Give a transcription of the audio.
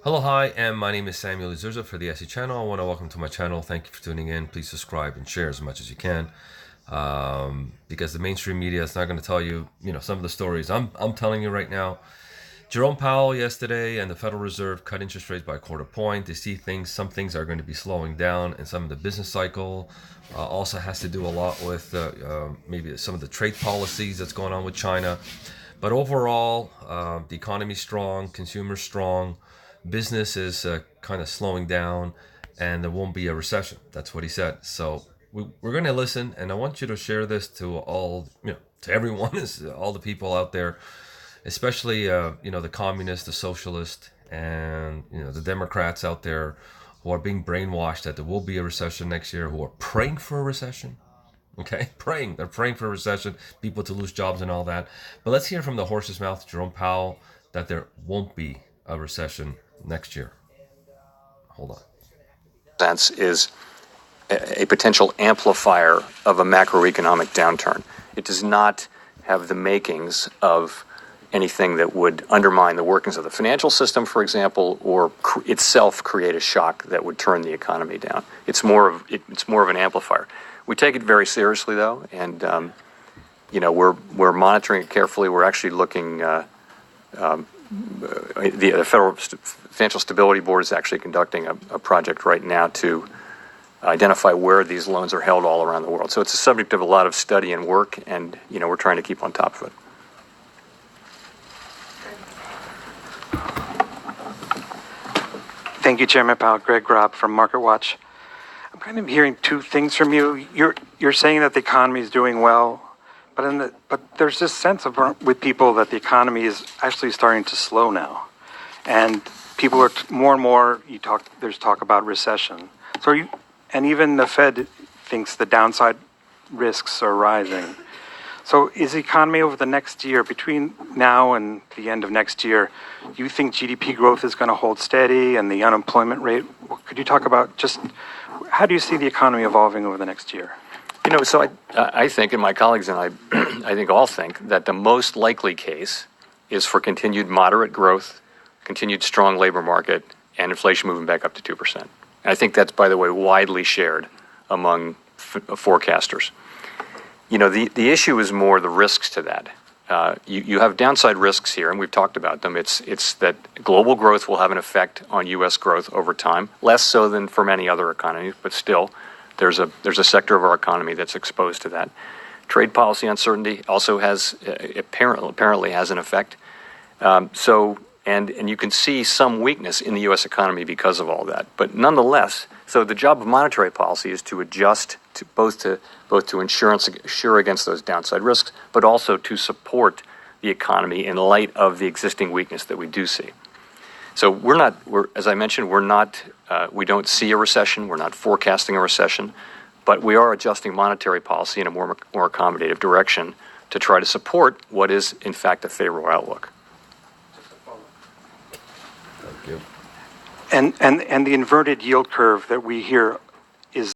Hello, hi, and my name is Samuel Izurza for the SE channel. I want to welcome to my channel. Thank you for tuning in. Please subscribe and share as much as you can, because the mainstream media is not going to tell you, some of the stories I'm telling you right now. Jerome Powell yesterday and the Federal Reserve cut interest rates by a quarter point. They see some things are going to be slowing down, and some of the business cycle also has to do a lot with maybe some of the trade policies that's going on with China. But overall, the economy's strong, consumers strong, business is kind of slowing down, and there won't be a recession. That's what he said. So we're going to listen, and I want you to share this to all, to everyone, all the people out there, especially the communists, the socialists, and the Democrats out there who are being brainwashed that there will be a recession next year, who are praying for a recession. Okay, they're praying for a recession, people to lose jobs and all that. But let's hear from the horse's mouth, Jerome Powell, that there won't be a recession next year. Hold on. Sense is a potential amplifier of a macroeconomic downturn. It does not have the makings of anything that would undermine the workings of the financial system, for example, or itself create a shock that would turn the economy down. It's more of an amplifier. We take it very seriously, though, and we're monitoring it carefully. We're actually looking. The Federal Financial Stability Board is actually conducting a project right now to identify where these loans are held all around the world. So it's a subject of a lot of study and work, and we're trying to keep on top of it. Thank you, Chairman Powell. Greg Grob from MarketWatch. I'm kind of hearing two things from you. You're saying that the economy is doing well, but there's this sense with people that the economy is actually starting to slow now, and people are more and more. There's talk about recession. And even the Fed thinks the downside risks are rising. So is the economy over the next year, between now and the end of next year, you think GDP growth is going to hold steady and the unemployment rate? Could you talk about just how do you see the economy evolving over the next year? So I think, and my colleagues and I think all think, that the most likely case is for continued moderate growth, continued strong labor market, and inflation moving back up to 2%. And I think that's, by the way, widely shared among forecasters. The issue is more the risks to that. You have downside risks here, and we've talked about them. It's that global growth will have an effect on U.S. growth over time, less so than for many other economies, but still, there's a sector of our economy that's exposed to that. Trade policy uncertainty also has apparently has an effect. And you can see some weakness in the U.S. economy because of all that. But nonetheless, so the job of monetary policy is to adjust to both to insure against those downside risks, but also to support the economy in light of the existing weakness that we do see. So as I mentioned, we don't see a recession. We're not forecasting a recession, but we are adjusting monetary policy in a more accommodative direction to try to support what is, in fact, a favorable outlook. And the inverted yield curve that we hear